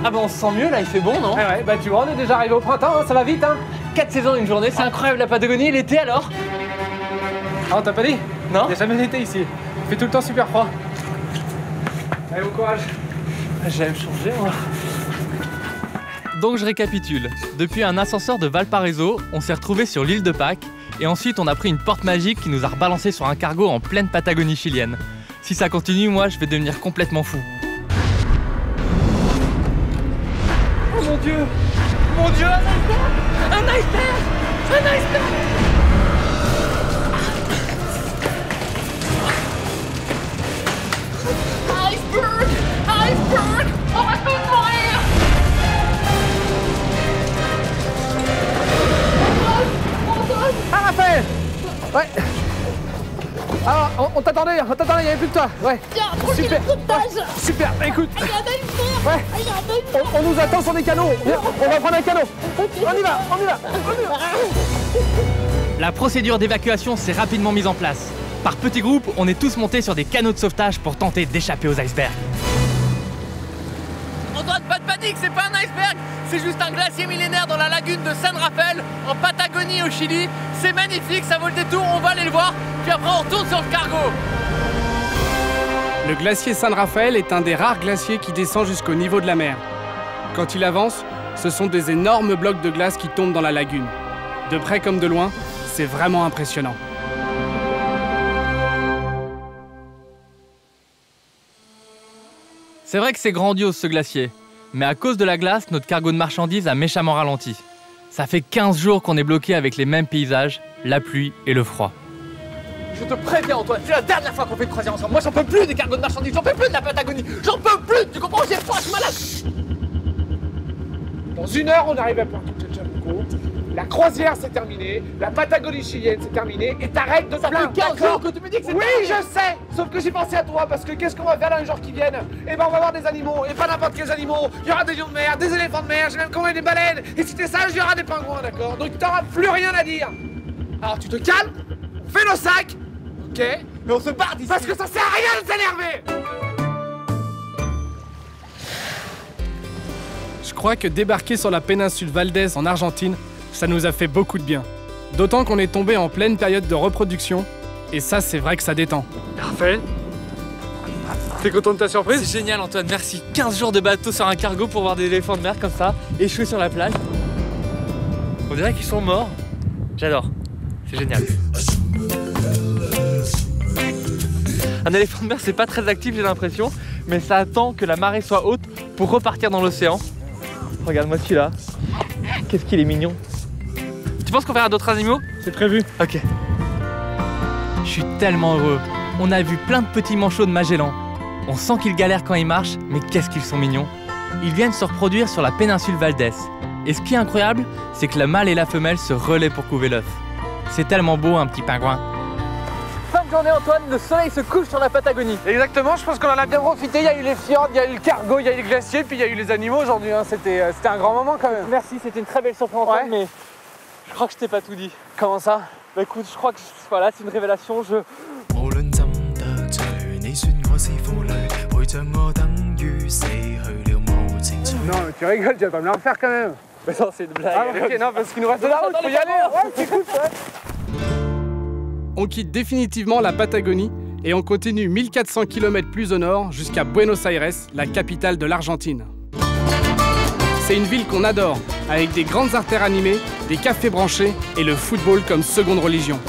Ah bah on se sent mieux là, il fait bon non? Ouais, bah tu vois, on est déjà arrivé au printemps, hein, ça va vite hein. 4 saisons d'une journée, c'est incroyable la Patagonie, l'été alors? Ah, on t'a pas dit? Non? Il n'y a jamais d'été ici. Il fait tout le temps super froid. Allez, bon courage. J'aime changer moi. Donc je récapitule. Depuis un ascenseur de Valparaiso, on s'est retrouvé sur l'île de Pâques et ensuite on a pris une porte magique qui nous a rebalancé sur un cargo en pleine Patagonie chilienne. Si ça continue, moi je vais devenir complètement fou. Oh mon dieu! Mon dieu! Un iceberg! Un iceberg! Iceberg! Iceberg! Oh my god! Ah, Raphaël! Ouais. Alors, on t'attendait, il n'y avait plus que toi. Ouais. Super. Super, écoute. Ouais. On nous attend sur des canots. Viens, on va prendre un canot. On y va. La procédure d'évacuation s'est rapidement mise en place. Par petits groupes, on est tous montés sur des canots de sauvetage pour tenter d'échapper aux icebergs. Antoine, pas de panique, c'est pas un iceberg, c'est juste un glacier millénaire dans la lagune de San Rafael, en Patagonie au Chili. C'est magnifique, ça vaut le détour, on va aller le voir, puis après on retourne sur le cargo. Le glacier San Rafael est un des rares glaciers qui descend jusqu'au niveau de la mer. Quand il avance, ce sont des énormes blocs de glace qui tombent dans la lagune. De près comme de loin, c'est vraiment impressionnant. C'est vrai que c'est grandiose ce glacier, mais à cause de la glace, notre cargo de marchandises a méchamment ralenti. Ça fait 15 jours qu'on est bloqué avec les mêmes paysages, la pluie et le froid. Je te préviens Antoine, c'est la dernière fois qu'on fait une croisière ensemble. Moi j'en peux plus des cargos de marchandises, j'en peux plus de la Patagonie, j'en peux plus, tu comprends? J'ai froid, je suis malade. Dans 1 heure, on arrive à Puerto Chachabuco. La croisière c'est terminé, la Patagonie chilienne c'est terminé, et t'arrêtes de te plaindre. Ça fait 15 jours que tu me dis que c'est Oui, terminé. je sais. Sauf que j'ai pensé à toi, parce que qu'est-ce qu'on va faire dans les jours qui viennent? Eh ben on va voir des animaux, et pas n'importe quels animaux. Il y aura des lions de mer, des éléphants de mer, j'ai même commandé des baleines. Et si t'es sage, il y aura des pingouins, d'accord? Donc t'auras plus rien à dire. Alors tu te calmes, on fait nos sacs, ok? Mais on se barre d'ici. Parce que ça sert à rien de s'énerver. Je crois que débarquer sur la péninsule Valdez en Argentine, ça nous a fait beaucoup de bien. D'autant qu'on est tombé en pleine période de reproduction, et ça, c'est vrai que ça détend. Raphaël, t'es content de ta surprise? C'est génial Antoine, merci. 15 jours de bateau sur un cargo pour voir des éléphants de mer comme ça, échoués sur la plage. On dirait qu'ils sont morts. J'adore, c'est génial. Un éléphant de mer c'est pas très actif j'ai l'impression, mais ça attend que la marée soit haute pour repartir dans l'océan. Regarde-moi celui-là. Qu'est-ce qu'il est mignon. Tu penses qu'on verra d'autres animaux? C'est prévu. Ok. Je suis tellement heureux. On a vu plein de petits manchots de Magellan. On sent qu'ils galèrent quand ils marchent, mais qu'est-ce qu'ils sont mignons. Ils viennent se reproduire sur la péninsule Valdez. Et ce qui est incroyable, c'est que la mâle et la femelle se relaient pour couver l'œuf. C'est tellement beau un petit pingouin. Fin de journée Antoine, le soleil se couche sur la Patagonie. Exactement, je pense qu'on en a bien profité. Il y a eu les fjords, il y a eu le cargo, il y a eu les glaciers, puis il y a eu les animaux aujourd'hui. Hein. C'était un grand moment quand même. Merci, c'était une très belle surprise Antoine, Ouais. mais je crois que je t'ai pas tout dit. Comment ça? Bah écoute, je crois que voilà, c'est une révélation. Non, mais tu rigoles, tu vas pas me la refaire quand même. Mais non, c'est une blague. Ah, ok, non, parce qu'il nous reste de la route, faut y aller. Ouais, c'est cool, ouais. On quitte définitivement la Patagonie et on continue 1400 km plus au nord jusqu'à Buenos Aires, la capitale de l'Argentine. C'est une ville qu'on adore, avec des grandes artères animées, des cafés branchés et le football comme seconde religion.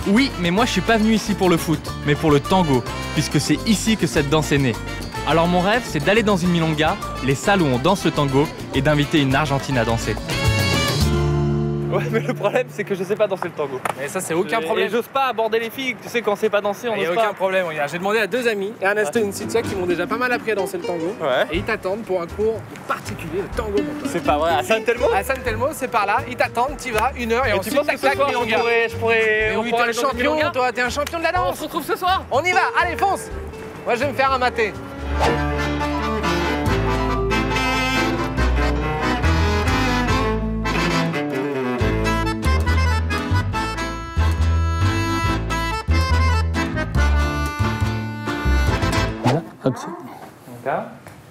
Oui, mais moi je suis pas venu ici pour le foot, mais pour le tango, puisque c'est ici que cette danse est née. Alors mon rêve, c'est d'aller dans une milonga, les salles où on danse le tango, et d'inviter une Argentine à danser. Ouais, mais le problème, c'est que je sais pas danser le tango. Mais ça, c'est aucun problème. Et j'ose pas aborder les filles. Tu sais, quand on sait pas danser, on Il n'y a n'ose aucun pas. problème, regarde. J'ai demandé à 2 amis, Ernesto et Cynthia, qui m'ont déjà pas mal appris à danser le tango. Ouais. Et ils t'attendent pour un cours particulier, le tango. C'est pas vrai. À San Telmo? À San Telmo, c'est par là. Ils t'attendent, t'y vas, 1 heure, et Et tu ensuite, penses que tac, ce tac, soir, milonga. je pourrais Mais oui, on pourrait t'es un aller dans une champion, milonga? toi, t'es un champion de la On danse. se retrouve ce soir? On y va, allez, fonce. Moi, je vais me faire un maté.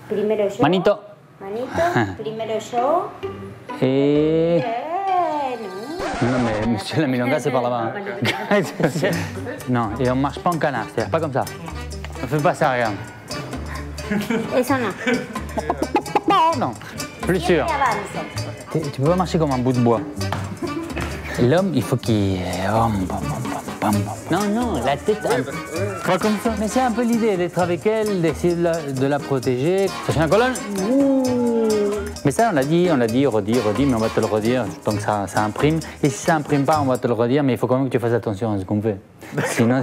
Primero yo. Manito. Manito. Primero yo. Et... No. Non mais monsieur, la milonga c'est par là-bas. Hein. Non, et on marche pas en canard, c'est-à-dire pas comme ça. On fait pas ça, regarde. Eso no. Non, plus sûr. Siempre avanzo. Tu peux pas marcher comme un bout de bois. L'homme, il faut qu'il... Non, non, la tête... Pas comme ça. Mais c'est un peu l'idée d'être avec elle, d'essayer de la protéger. Ça fait un colonne. Mais ça, on l'a dit, redit, mais on va te le redire. Donc ça imprime. Et si ça imprime pas, on va te le redire, mais il faut quand même que tu fasses attention à ce qu'on fait. Sinon...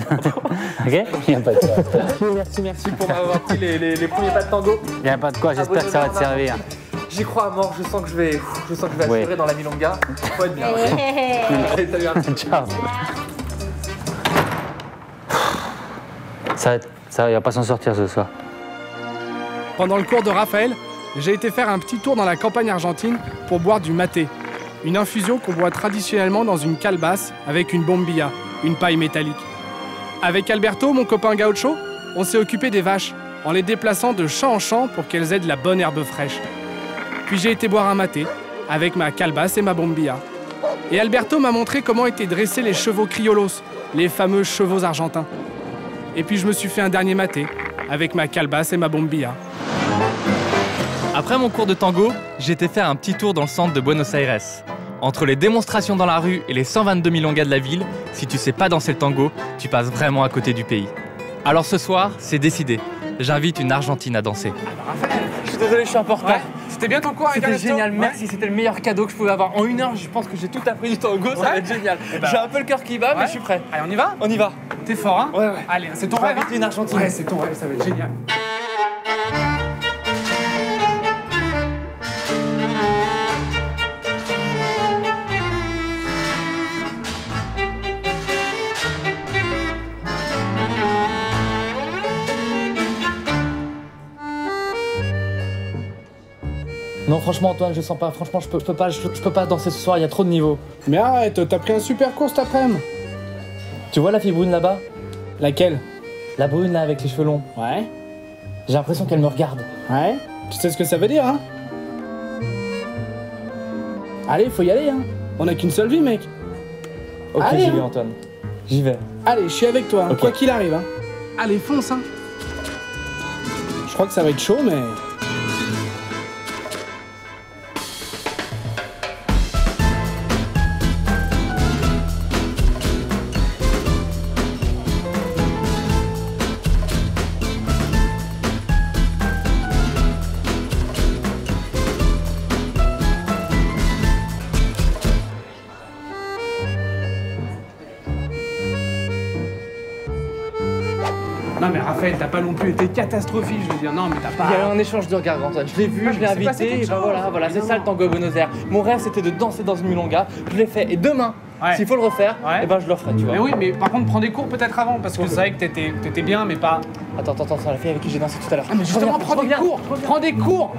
Ok? Il n'y a pas de quoi. Merci pour m'avoir appris les premiers pas de tango. Il n'y a pas de quoi, j'espère que ça va te servir. J'y crois à mort, je sens que je vais assurer dans la milonga. Faut être bien. Allez, salut Arnaud. Ciao. Ça, il va pas s'en sortir ce soir. Pendant le cours de Raphaël, j'ai été faire un petit tour dans la campagne argentine pour boire du maté, une infusion qu'on boit traditionnellement dans une calebasse avec une bombilla, une paille métallique. Avec Alberto, mon copain gaucho, on s'est occupé des vaches en les déplaçant de champ en champ pour qu'elles aient de la bonne herbe fraîche. Puis j'ai été boire un maté avec ma calebasse et ma bombilla. Et Alberto m'a montré comment étaient dressés les chevaux criollos, les fameux chevaux argentins. Et puis je me suis fait un dernier maté avec ma calebasse et ma bombilla. Après mon cours de tango, j'ai été faire un petit tour dans le centre de Buenos Aires. Entre les démonstrations dans la rue et les 122 milongas de la ville, si tu sais pas danser le tango, tu passes vraiment à côté du pays. Alors ce soir, c'est décidé. J'invite une Argentine à danser. Je suis désolé, je suis un peu en retard. C'était bien ton cours avec C'était génial, merci, c'était le meilleur cadeau que je pouvais avoir. En 1 heure, je pense que j'ai tout appris du tango, ça va être génial. J'ai un peu le cœur qui bat, mais je suis prêt. Allez, on y va? On y va. T'es fort, hein? Ouais. Allez, c'est ton Je vais rêve, inviter une Argentine. Ouais, c'est ton rêve, ça va être génial. Non, franchement, Antoine, je sens pas. Franchement, je peux pas danser ce soir, il y a trop de niveaux. Mais arrête, t'as pris un super cours cet après-midi. Tu vois la fille brune là-bas? Laquelle? La brune là avec les cheveux longs. Ouais. J'ai l'impression qu'elle me regarde. Ouais. Tu sais ce que ça veut dire, hein? Allez, faut y aller, hein. On a qu'une seule vie, mec. Ok, allez, j'y vais, Antoine. J'y vais. Allez, je suis avec toi, hein, okay. Quoi qu'il arrive, hein. Allez, fonce, hein. Je crois que ça va être chaud, mais... Non mais Raphaël, t'as pas non plus été catastrophique, je veux dire, non mais t'as pas... Il y a eu un échange de regards, Antoine. Je l'ai vu, je l'ai invité, et ben voilà, c'est ça le tango à Buenos Aires. Mon rêve c'était de danser dans une milonga, je l'ai fait, et demain, s'il faut le refaire, et ben je le referai, tu vois. Mais oui, mais par contre, prends des cours peut-être avant, parce que c'est vrai que t'étais bien, mais pas... Attends, c'est la fille avec qui j'ai dansé tout à l'heure. Ah mais justement, prends des cours.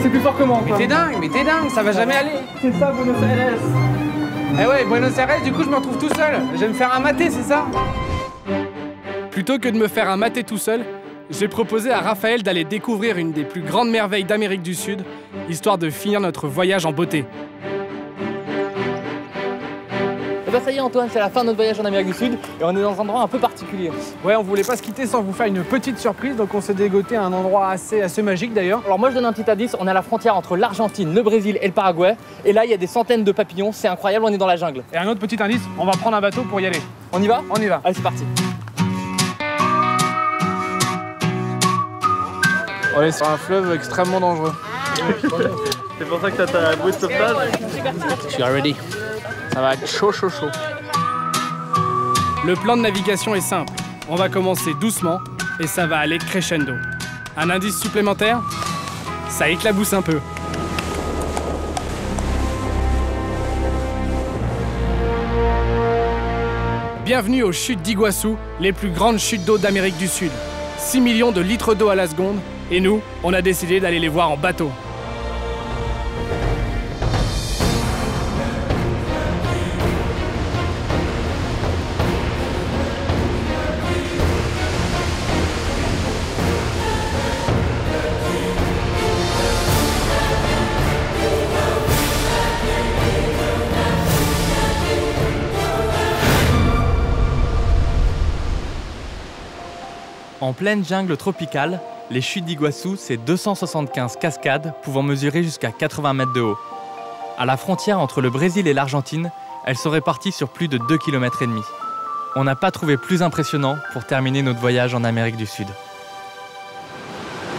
C'est plus fort que moi, Mais t'es dingue, ça va jamais aller. C'est ça, Buenos Aires. Eh ouais, Buenos Aires, du coup je me retrouve tout seul. Je vais me faire un maté, c'est ça? Plutôt que de me faire un maté tout seul, j'ai proposé à Raphaël d'aller découvrir une des plus grandes merveilles d'Amérique du Sud, histoire de finir notre voyage en beauté. Et bah ça y est Antoine, c'est la fin de notre voyage en Amérique du Sud et on est dans un endroit un peu particulier. Ouais, on voulait pas se quitter sans vous faire une petite surprise, donc on s'est dégoté à un endroit assez magique d'ailleurs. Alors moi je donne un petit indice, on est à la frontière entre l'Argentine, le Brésil et le Paraguay, et là il y a des centaines de papillons, c'est incroyable, on est dans la jungle. Et un autre petit indice, on va prendre un bateau pour y aller. On y va? On y va. Allez c'est parti. On est sur un fleuve extrêmement dangereux. C'est pour ça que t'as ta bouée de sauvetage? Je suis ready. Ça va être chaud. Le plan de navigation est simple. On va commencer doucement et ça va aller crescendo. Un indice supplémentaire, ça éclabousse un peu. Bienvenue aux chutes d'Iguassou, les plus grandes chutes d'eau d'Amérique du Sud. 6 millions de litres d'eau à la seconde, et nous, on a décidé d'aller les voir en bateau. En pleine jungle tropicale, les chutes d'Iguassou, c'est 275 cascades pouvant mesurer jusqu'à 80 mètres de haut. À la frontière entre le Brésil et l'Argentine, elles sont réparties sur plus de 2,5 km. On n'a pas trouvé plus impressionnant pour terminer notre voyage en Amérique du Sud.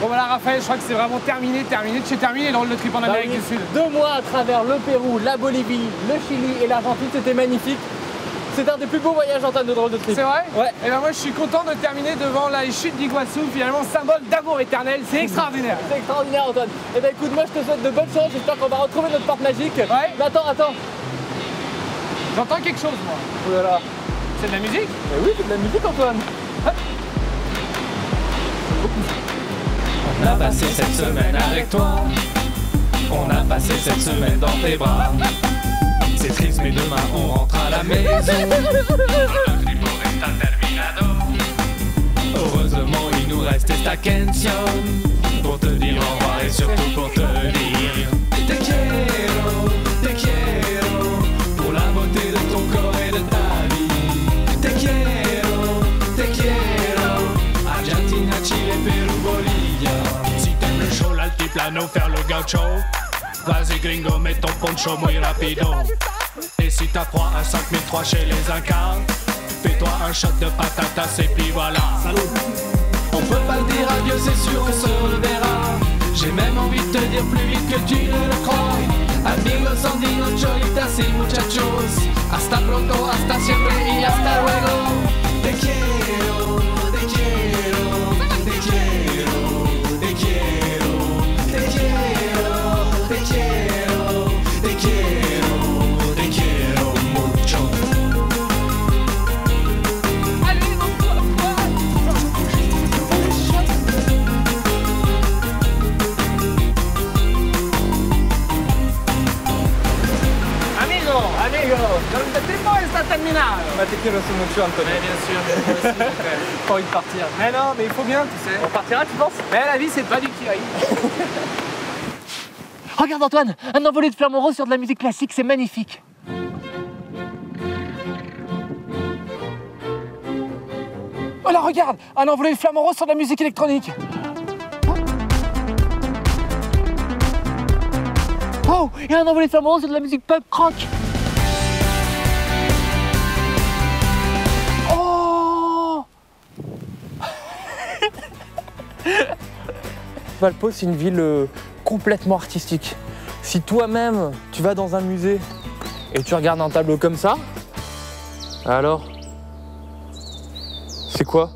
Bon voilà Raphaël, je crois que c'est vraiment terminé. Tu es terminé le trip en Amérique du Sud. 2 mois à travers le Pérou, la Bolivie, le Chili et l'Argentine, c'était magnifique. C'est un des plus beaux voyages en termes de drôle de trip. C'est vrai? Ouais. Et ben moi je suis content de terminer devant la chute d'Iguassou, finalement symbole d'amour éternel. C'est extraordinaire. C'est extraordinaire Antoine. Et ben écoute, moi je te souhaite de bonnes choses, j'espère qu'on va retrouver notre porte magique. Ouais. Mais attends. J'entends quelque chose moi. Oh là là. C'est de la musique? Mais oui, c'est de la musique Antoine. On a passé cette semaine avec toi. On a passé cette semaine dans tes bras. C'est triste mais demain on rentre à la maison. Le trip resta terminado. Heureusement il nous reste esta canción pour te dire au revoir et surtout pour te dire te quiero pour la beauté de ton corps et de ta vie. Te quiero gaucho. Vas-y gringo, mets ton poncho muy rapido. Et si t'as froid à 5003 chez les Incas, fais-toi un shot de patatas et puis voilà. Salut. On peut pas le dire adieu, c'est sûr, on se reverra. J'ai même envie de te dire plus vite que tu ne le crois. Amigos, andinos, cholitas y muchachos. Hasta pronto, hasta siempre y hasta luego. Te quiero, te quiero, te quiero, te quiero, te quiero, te quiero, te quiero, te quiero mucho. Amigo, le tempo est terminado. Bah t'es quiero mucho, Antonio. Mais bien sûr, Pas envie de partir. Mais non, mais il faut bien, tu sais. On partira, tu penses? Mais la vie, c'est pas du kiri. Regarde Antoine, un envolé de flamants roses sur de la musique classique, c'est magnifique. Oh là, regarde, un envolé de flamants roses sur de la musique électronique. Oh, et un envolé de flamants roses sur de la musique pop rock. Oh. Valpo, c'est une ville complètement artistique. Si toi-même, tu vas dans un musée et tu regardes un tableau comme ça, alors, c'est quoi?